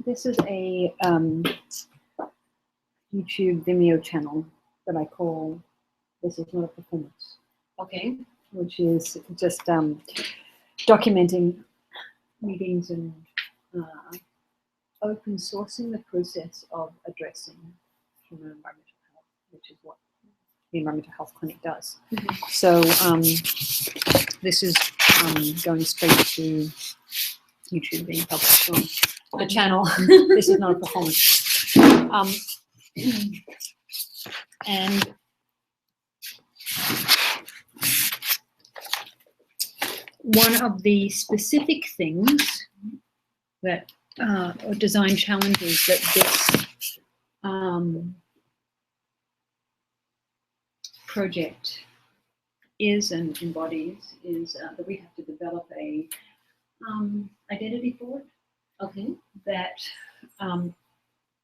This is a YouTube Vimeo channel that I call This Is Not a Performance. Okay. Which is just documenting meetings and open sourcing the process of addressing human environmental health, which is what the Environmental Health Clinic does. Mm-hmm. So this is going straight to YouTube, being published on the channel. This is not a performance. And one of the specific things that, or design challenges that this project is and embodies is that we have to develop a identity for it. Okay. That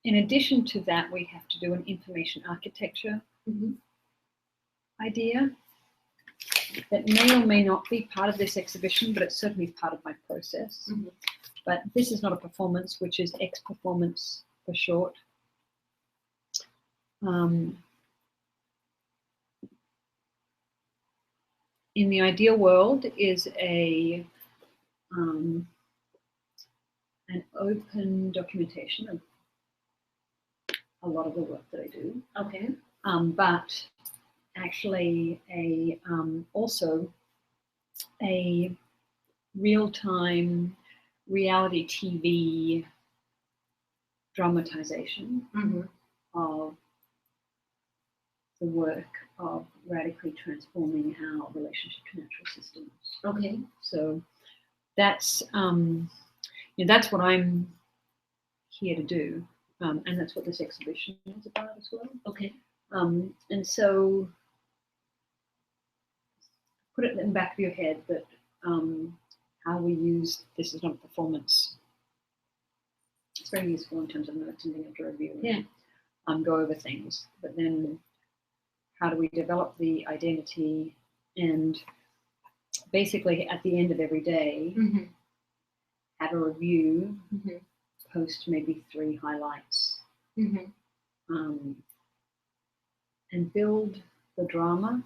in addition to that, we have to do an information architecture idea that may or may not be part of this exhibition, but it's certainly part of my process. But this is not a performance, which is X performance for short. In the ideal world is an open documentation of a lot of the work that I do. Okay. But actually also a real-time reality TV dramatization of the work of radically transforming our relationship to natural systems. Okay. So that's that's what I'm here to do, and that's what this exhibition is about as well. Okay. And so put it in the back of your head that how we use This Is Not a Performance. It's very useful in terms of notes and being able to review and go over things. But then how do we develop the identity, and basically at the end of every day have a review, post maybe 3 highlights, and build the drama.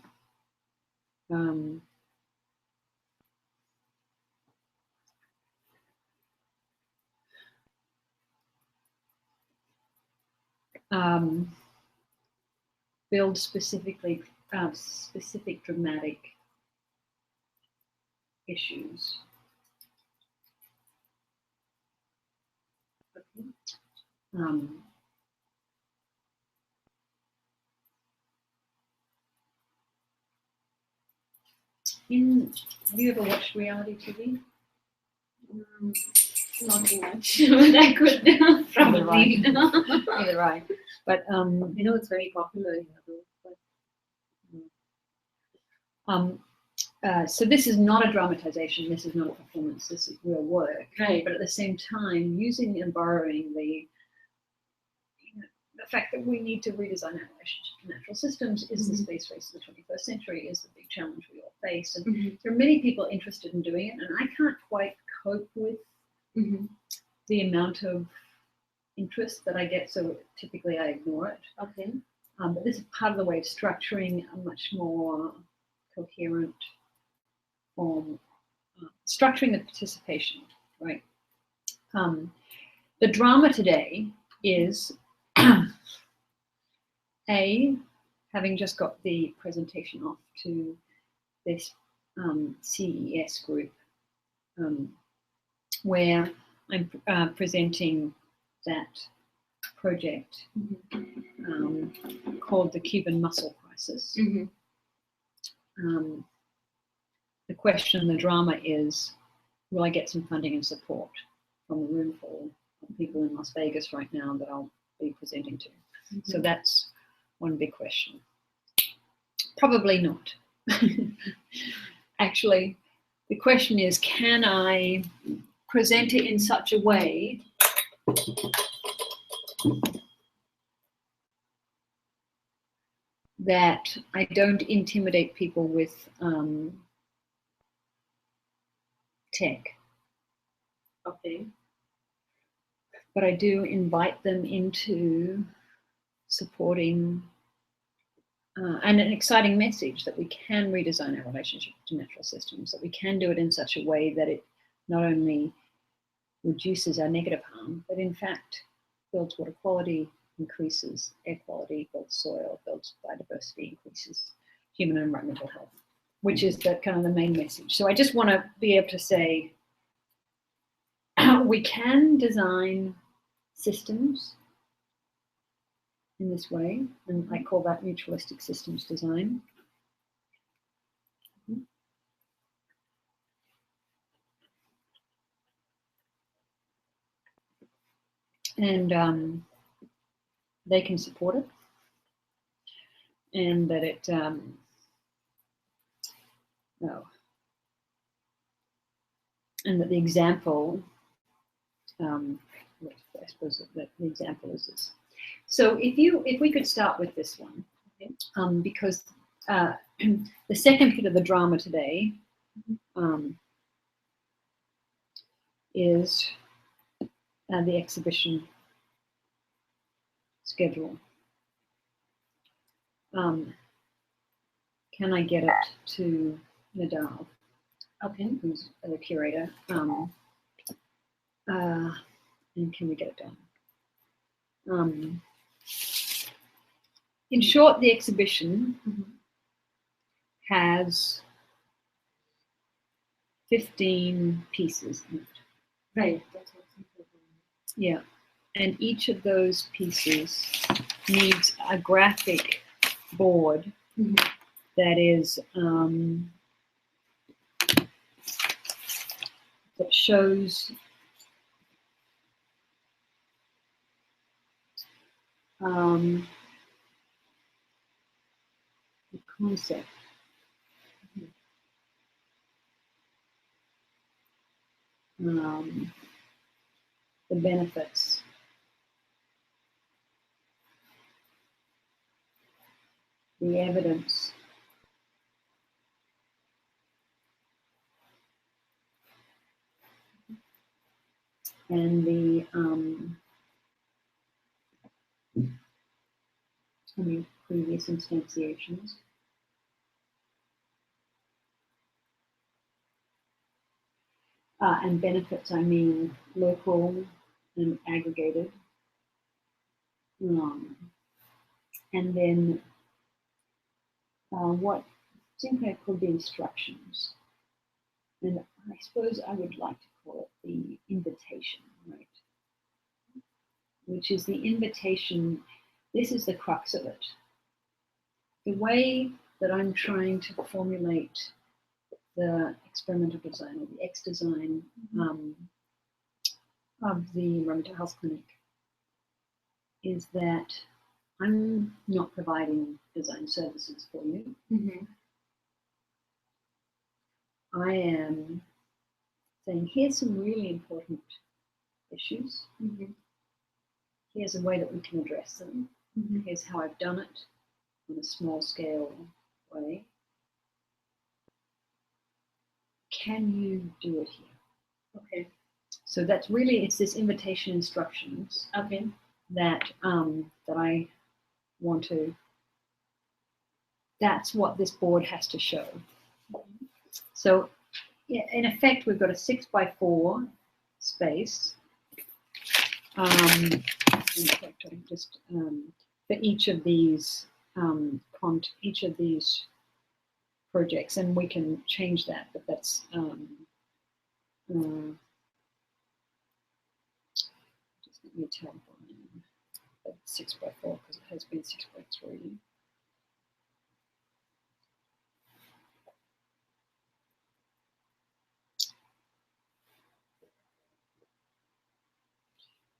Build specific dramatic issues. Have you ever watched reality TV? Not too much, but I could probably. Either right. But you know, it's very popular here, though. So this is not a dramatization. This is not a performance. This is real work. Right. But at the same time, using and borrowing the fact that we need to redesign our relationship to natural systems is the space race of the 21st century, is the big challenge we all face. And there are many people interested in doing it, and I can't quite cope with the amount of interest that I get, so typically I ignore it. Okay. But this is part of the way of structuring a much more coherent form, structuring the participation, right? The drama today is having just got the presentation off to this CES group, where I'm presenting that project called the Cuban Muscle Crisis. The question, the drama is, will I get some funding and support from the room full of people in Las Vegas right now that I'll be presenting to? So that's one big question. Probably not. Actually, the question is, can I present it in such a way that I don't intimidate people with tech? Okay. But I do invite them into supporting and an exciting message that we can redesign our relationship to natural systems, that we can do it in such a way that it not only reduces our negative harm, but in fact builds water quality, increases air quality, builds soil, builds biodiversity, increases human and environmental health, which is the kind of the main message. So I just want to be able to say we can design systems in this way, and I call that mutualistic systems design. And they can support it, and that it and that the example, I suppose that the example is this. So if we could start with this one, okay? Because the second bit of the drama today is the exhibition schedule. Can I get it to Nadal? Okay, who's the curator? And can we get it done? In short, the exhibition has 15 pieces in it. Right. That's what's important. Yeah, and each of those pieces needs a graphic board that is that shows the concept. The benefits, the evidence, and the previous instantiations. And benefits, I mean local and aggregated. And then what Simca called the instructions. And I suppose I would like to call it the invitation, right? Which is the invitation. This is the crux of it. The way that I'm trying to formulate the experimental design or the X design of the environmental health clinic is that I'm not providing design services for you. I am saying, here's some really important issues. Here's a way that we can address them. Here's how I've done it in a small scale way. Can you do it here? Okay. So that's really, it's this invitation instructions. Okay. That that I want to. That's what this board has to show. So, yeah, in effect, we've got a 6x4 space. In fact, I'm just for each of these projects, and we can change that, but that's just let me tell that 6x4 because it has been 6x3.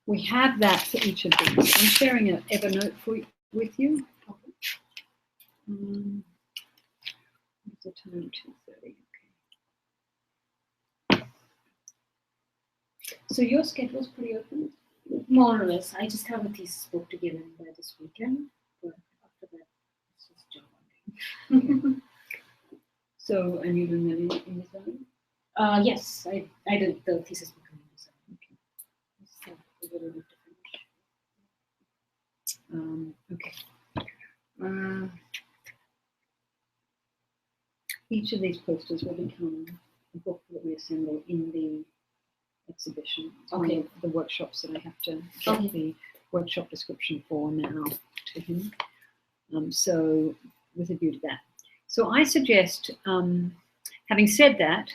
We have that for each of these. I'm sharing an Evernote with you. What's the time? 2:30. Okay. So your schedule's pretty open? More or less. I just have a thesis book to give in by this weekend, but after that, it's just job hunting. Okay. So, and you're doing that in design? Yes, I did the thesis book in design. a little bit different. Okay. Each of these posters will become a book that we assemble in the exhibition. It's one of the workshops that I have to get the workshop description for now to him. So with a view to that. So I suggest, having said that,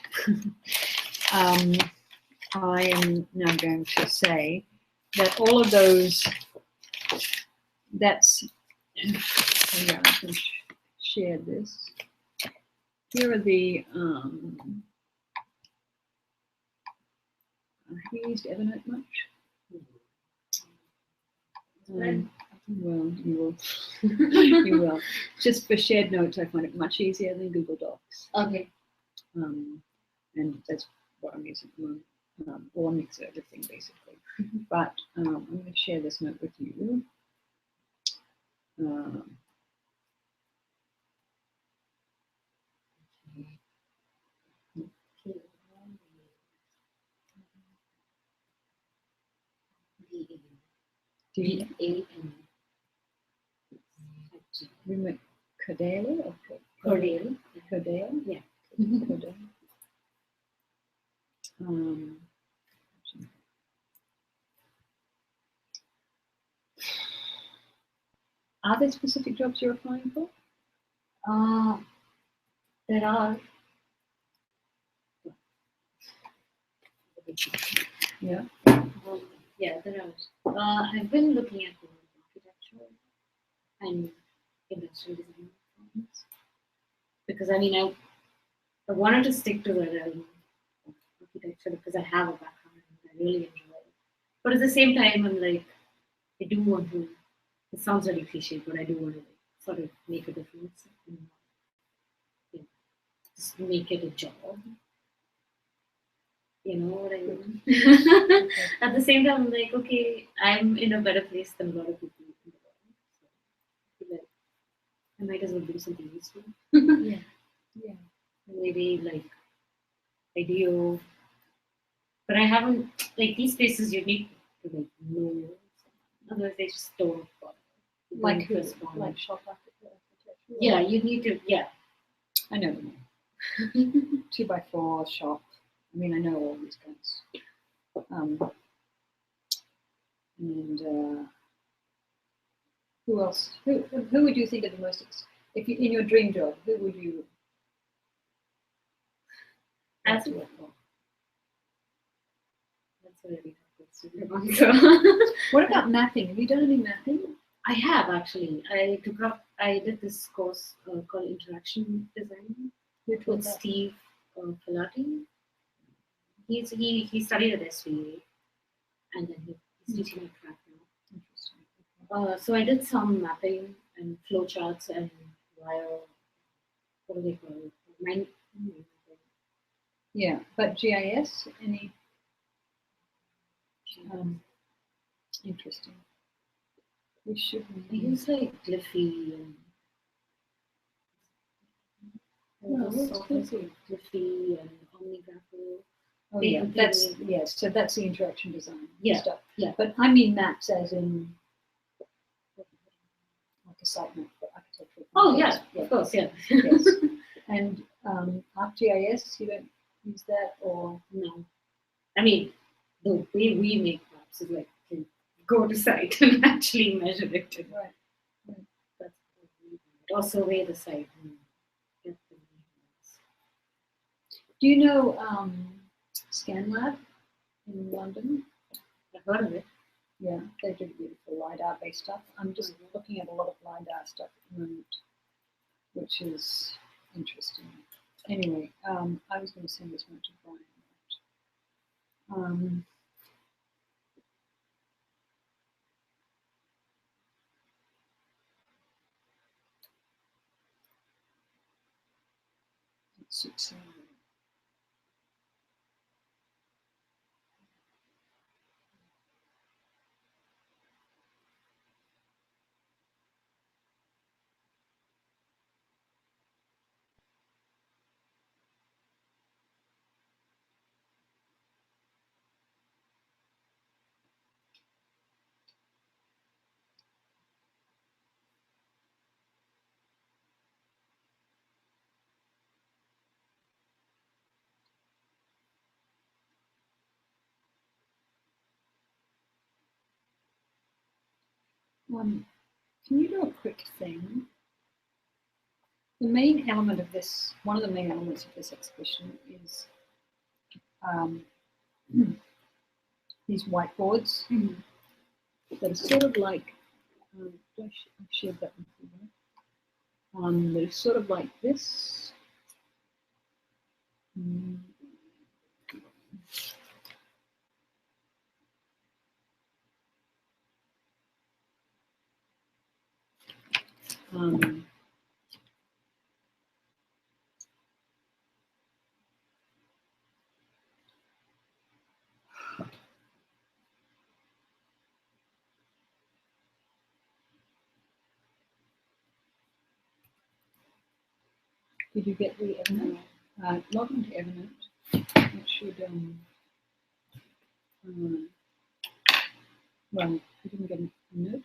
I am now going to say that all of those, that's, yeah, I can share this. Here are the, have you used Evernote much? Well, you will. You will. Just for shared notes, I find it much easier than Google Docs. Okay. And that's what I'm using at the moment, or a mix of everything basically. But I'm going to share this note with you. D-A-N. RIMA Cordale or Cordale. Cordale? Yeah. Cordale. Are there specific jobs you're applying for? There are. Yeah. Yeah, there are. I've been looking at architecture and industrial design firms because I mean I wanted to stick to the realm of architecture because I have a background and I really enjoy it. But at the same time, I'm like, I do want to. It sounds very cliche, but I do want to sort of make a difference and just make it a job. You know what I mean? At the same time, I'm like, okay, I'm in a better place than a lot of people in the world. So I feel like I might as well do something useful. Yeah. Yeah. Maybe like video. But I haven't, like these places you need to like know. Otherwise they just don't bother. Like who? Like shop architecture? Yeah, you need to, yeah. I know them. 2x4 shop. I mean, I know all these guys. And who else? Who would you think are the most? If you in your dream job, who would you? As work for? That's a really tough question. What about mapping? Have you done any mapping? I have actually. I did this course called Interaction Design with Steve Pilati. He studied at SVA and then he's teaching at track now. Interesting. So I did some mapping and flowcharts and what do they call it? Yeah, but GIS, any? Interesting. We should. I use like Glyphy and. Glyphy and OmniGraph. Oh yeah, that's yes. So that's the interaction design stuff. Yeah. But I mean maps as in like a site map for architectural. Oh yeah, of course, yeah. Yes. And ArcGIS, you don't use that or no? I mean, the way we make maps is like to go to site and actually measure it. Right. That's or survey the site. Do you know ScanLab in London? I've heard of it. Yeah, they do beautiful LiDAR-based stuff. I'm just looking at a lot of LiDAR stuff at the moment, which is interesting. Anyway, I was going to send this one to Brian. Let's see. Can you do a quick thing? The main element of this, one of the main elements of this exhibition is these whiteboards that are sort of like, I shared that with you. They're sort of like this. Did you get the Evernote? Log into Evernote. It should, well, you didn't get a note?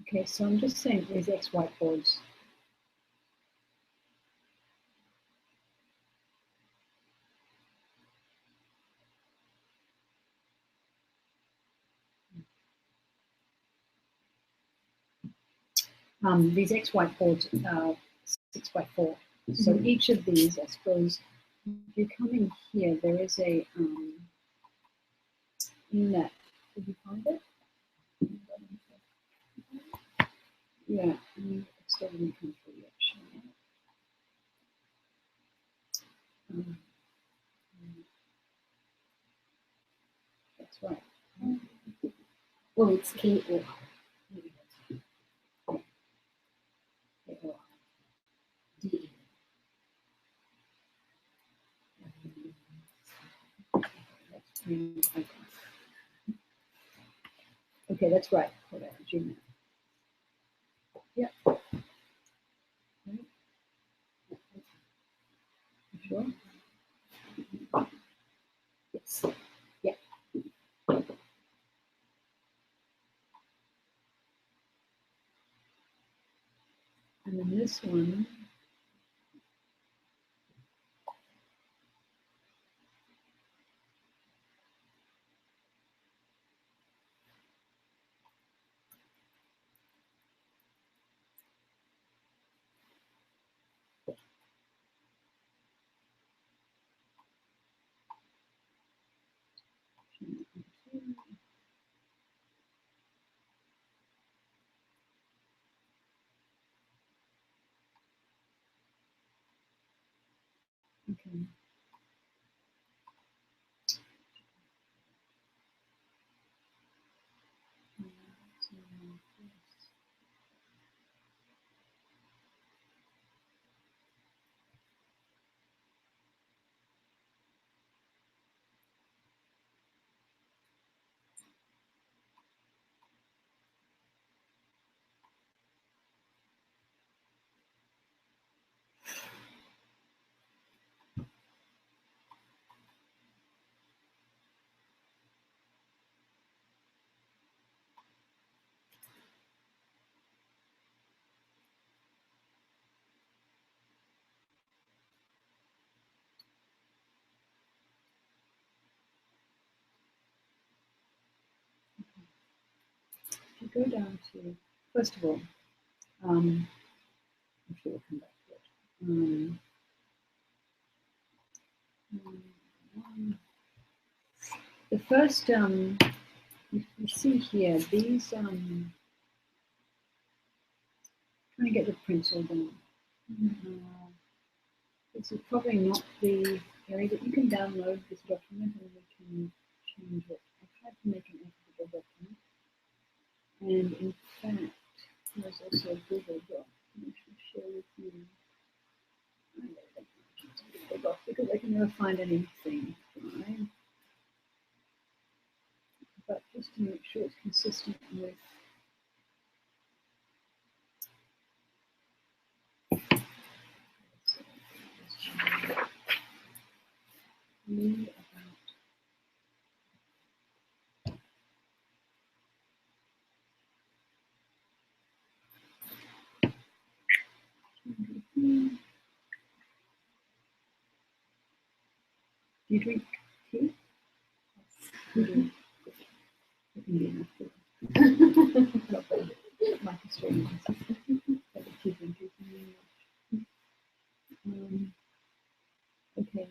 Okay, so I'm just saying these X whiteboards. These X whiteboards are 6 by 4. So each of these, I suppose, if you come in here, there is a in that. Did you find it? Yeah, it still didn't come through yet. That's right. Well, it's K-O-R. D-E. Okay, that's right. Gmail. Yeah. Right. You sure? Yes. Yeah. And then this one. Okay. go down to, first of all, I'm sure we'll come back to it. The first, you see here, these, trying to get the prints all done. This is probably not the area that you can download this document and we can change it. I tried to make an editable document. And in fact, there's also a Google Doc I should share with you. I don't think it's a Google Doc because I can never find anything, right? But just to make sure it's consistent with me about do you drink tea? Indian like Australians. Like tea drinkers. Okay.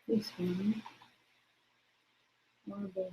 This one. Horrible.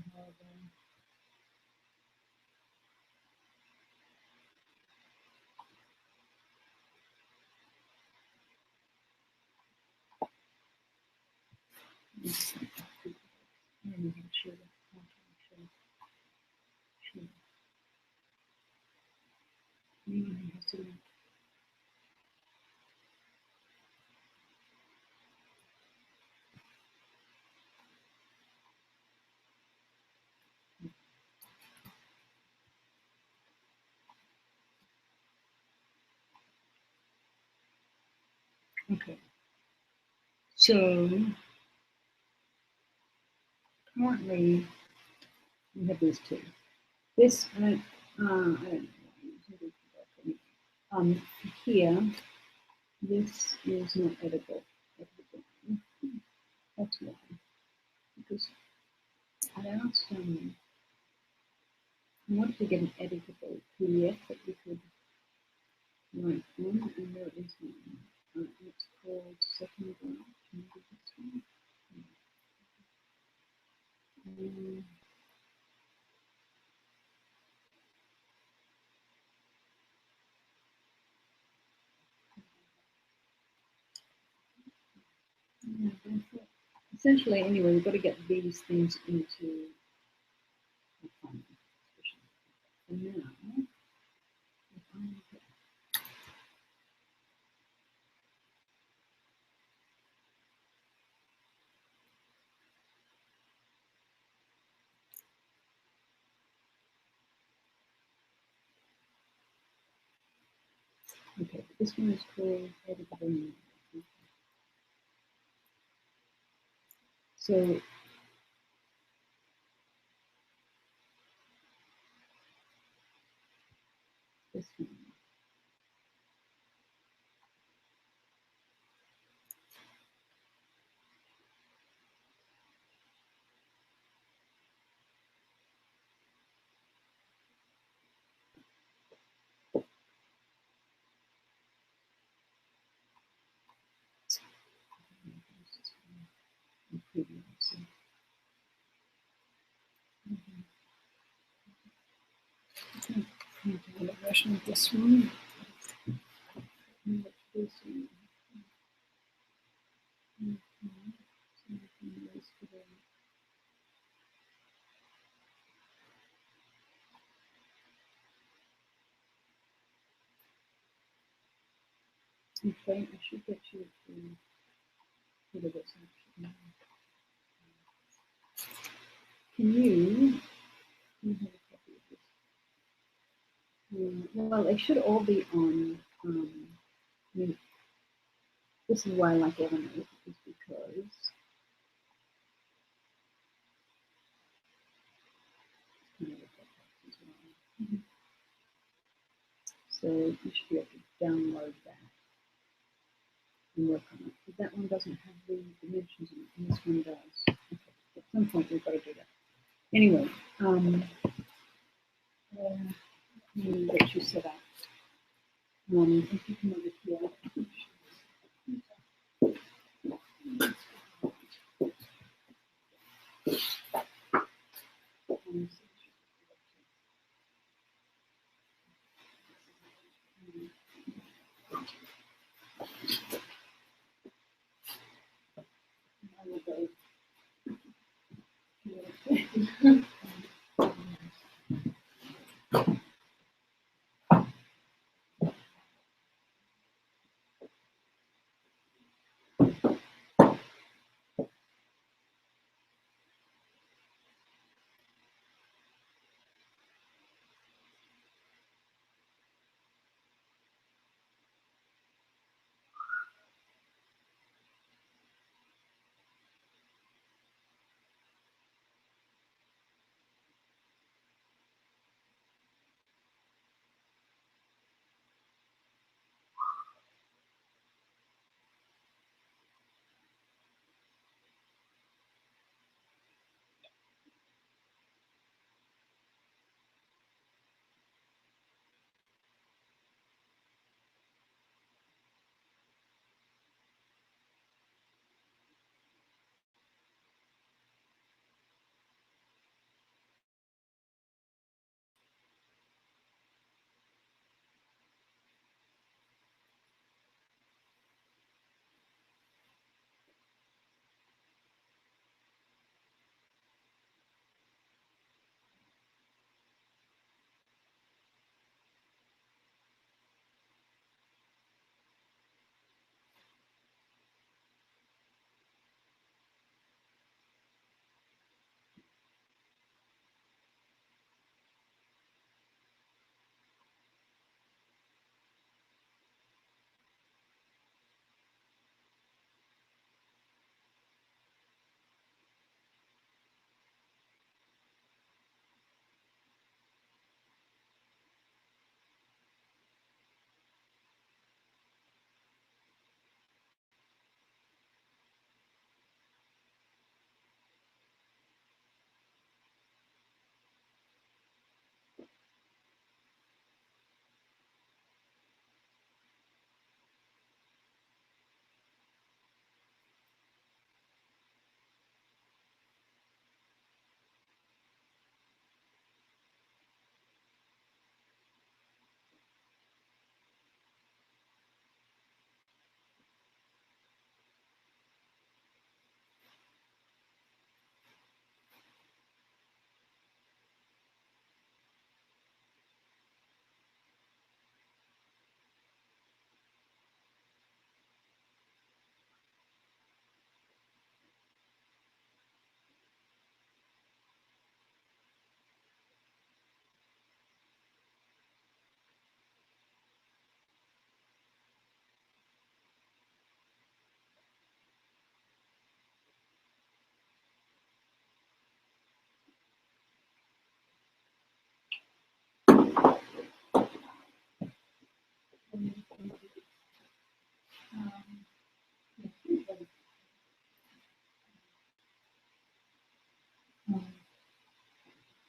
Okay. So currently we have these two. This I don't know. Here, this is not editable. That's why. Because I asked I wanted to get an editable PDF that we could write on, and there is one. It's called Second Draft. Maybe this one. Essentially, anyway, we've got to get these things into the final position. And now, okay, this one is called editable. So this one. The version of this one. Okay, I should get you to figure this out. Can you have a copy of this? Well, they should all be on. I mean, this is why I like Evernote, is because so you should be able to download that. and work on it. But that one doesn't have the dimensions in it, and this one does. Okay. At some point we've got to do that. Anyway, that you set up. If you come over here.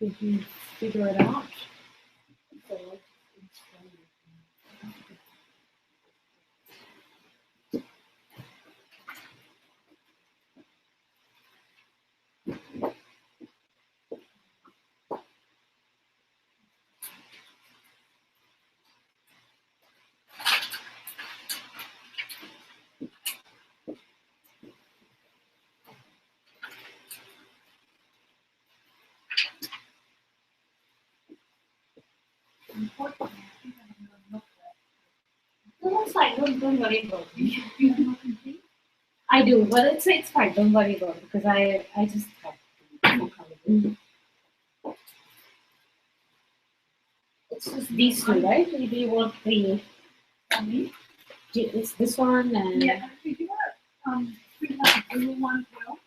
Did you figure it out? No, it's fine. Don't worry about it. I do, but it's fine. Don't worry about it because I just have to. It's just these two, right? Do you want the? It's this one and Yeah. Did you want the blue one as well?